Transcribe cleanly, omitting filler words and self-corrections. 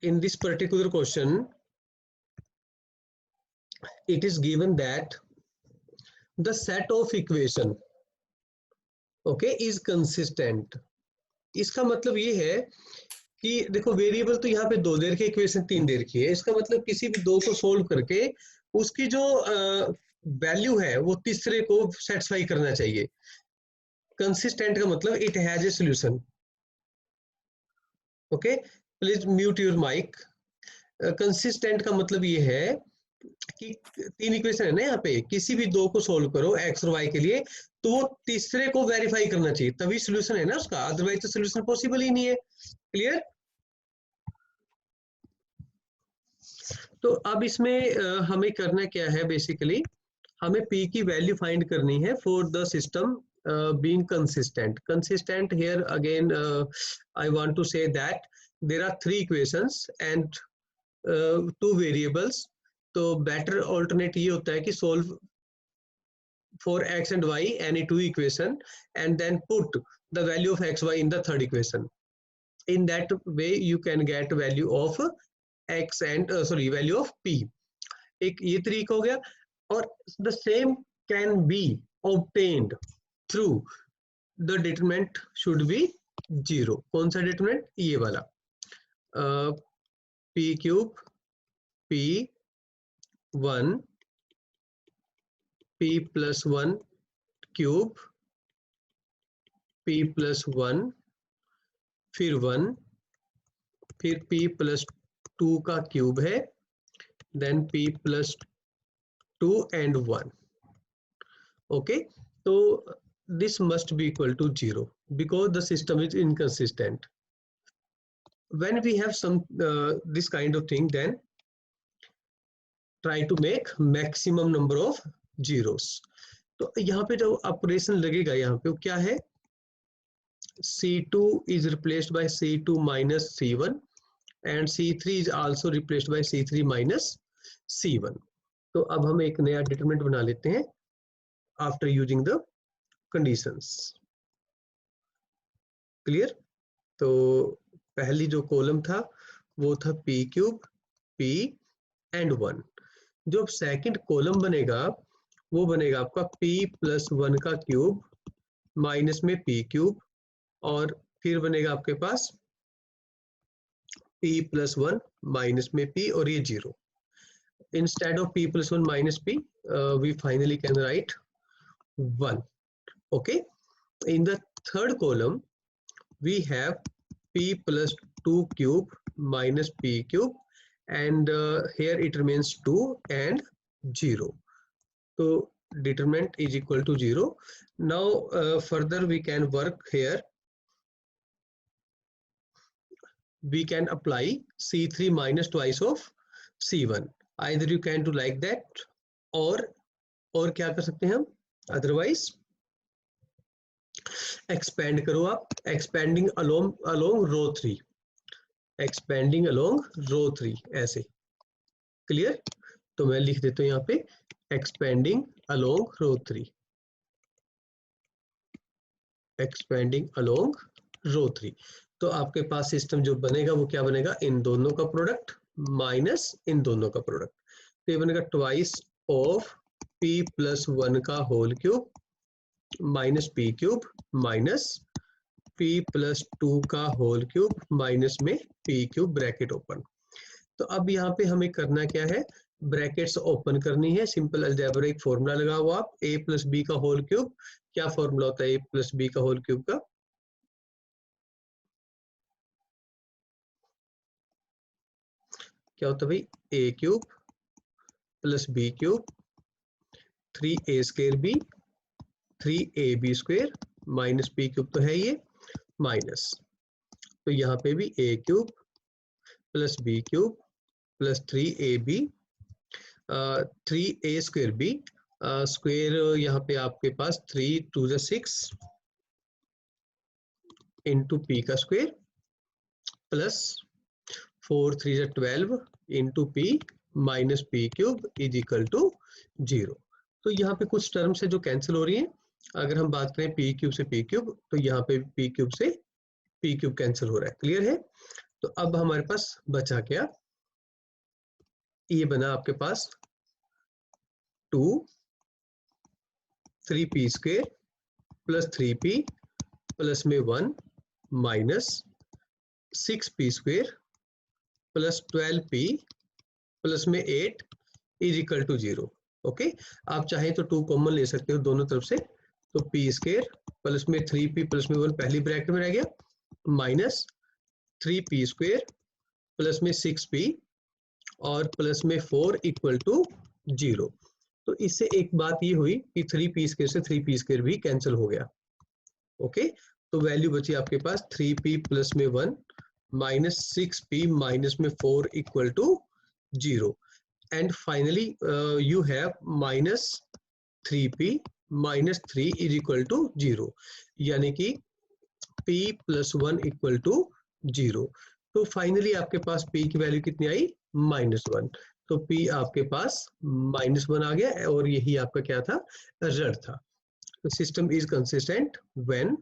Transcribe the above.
in this particular question, it is given that the set of equation, okay, is consistent. इसका मतलब ये है कि देखो वेरिएबल तो यहाँ पे 2 दे रखी है, इक्वेशन 3 दे रखी है, इसका मतलब किसी भी 2 को सोल्व करके उसकी जो वैल्यू है वो तीसरे को सेटिस्फाई करना चाहिए. कंसिस्टेंट का मतलब it has a solution. Okay, please mute your mic. Consistent का मतलब ये है कि 3 इक्वेशन है ना यहाँ पे, किसी भी 2 को सोल्व करो एक्स और वाई के लिए, तो वो तीसरे को वेरीफाई करना चाहिए, तभी सॉल्यूशन है ना उसका, अदरवाइज तो सॉल्यूशन पॉसिबल ही नहीं है. क्लियर? तो अब इसमें हमें करना क्या है, बेसिकली हमें P की वैल्यू फाइंड करनी है for the system being consistent. Consistent here again, I want to say that there are 3 equations and 2 variables. तो better alternate ये होता है कि solve for x and y any 2 equation and then put the value of x, y in the third equation. In that way you can get value of x and value of p. एक ये तरीका हो गया. और the same can be obtained through the determinant should be 0. कौन सा determinant? ये वाला p cube p1 p plus 1 cube p plus 1 फिर 1 फिर p plus 2 का क्यूब है, then p plus 2 and 1. okay, so this must be equal to 0 because the system is inconsistent. When we have some this kind of thing, then try to make maximum number of zeros. तो यहाँ पे जो operation लगेगा यहाँ पे वो क्या है, C2 is replaced by C2 minus C1 and C3 is also replaced by C3 minus C1. तो अब हम एक नया डिटरमिनेंट बना लेते हैं after using the conditions. Clear? तो पहली जो कॉलम था वो था p क्यूब p एंड 1. जो सेकंड कॉलम बनेगा वो बनेगा आपका p प्लस 1 का क्यूब माइनस में p क्यूब, और फिर बनेगा आपके पास p प्लस 1 माइनस में p और ये 0. Instead of p plus 1 minus p, we finally can write 1. Okay. In the third column, we have p plus 2 cube minus p cube, and here it remains 2 and 0. So determinant is equal to 0. Now further we can work here. We can apply C3 minus twice of C1. Either you can do like that, or क्या कर सकते हैं हम, otherwise expand करो आप, expanding along row 3, expanding along row 3 ऐसे. Clear? तो मैं लिख देता हूँ यहाँ पे expanding along row 3, expanding along row 3. तो आपके पास सिस्टम जो बनेगा वो क्या बनेगा, इन दोनों का प्रोडक्ट माइनस इन दोनों का प्रोडक्ट. तो ये बनेगा ट्वाइस ऑफ p प्लस 1 का whole cube minus p cube minus p plus 2 का होल क्यूब माइनस में p क्यूब, ब्रैकेट ओपन. तो अब यहाँ पे हमें करना क्या है, ब्रैकेट्स ओपन करनी है. सिंपल अलजेब्रिक फॉर्मूला लगाओ आप, a प्लस b का होल क्यूब. क्या फॉर्मूला होता है a प्लस b का होल क्यूब का? क्या होता है भाई, a cube plus b cube 3a square b 3ab square minus b cube तो है ये माइनस. तो यहाँ पे भी a cube plus b cube plus 3ab 3a square b square, यहाँ पे आपके पास 3 2 6 इंटू p का square plus 4 3 12 into p minus p cube is equal to 0. तो यहाँ पे कुछ टर्म्स है जो कैंसिल हो रही है. अगर हम बात करें p क्यूब से p क्यूब, तो यहाँ पे p क्यूब से p क्यूब कैंसिल हो रहा है. क्लियर है? तो अब हमारे पास बचा क्या, ये बना आपके पास 2 3p square plus 3p plus में 1 minus 6p square plus 12p plus में 8 इज इक्वल टू 0। ओके, आप चाहें तो 2 कॉमन ले सकते हो दोनों तरफ से, तो p स्क्वेयर प्लस में 3p प्लस में 1 पहली ब्रैकेट में रह गया माइनस 3p स्क्वेयर प्लस में 6p और प्लस में 4 इक्वल टू 0। तो इससे एक बात ये हुई कि 3p स्क्वेयर से 3p स्क्वेयर भी कैंसिल हो गया। ओके, तो वैल्यू बची आपके पास 3p प्लस में 1 माइनस 6p माइनस में 4 equal to 0 and finally you have minus 3p minus 3 is equal to 0, यानी कि p plus 1 equal to 0। तो फाइनली आपके पास p की वैल्यू कितनी आई, -1। तो p आपके पास -1 आ गया और यही आपका क्या था, रिजल्ट था। The system is consistent when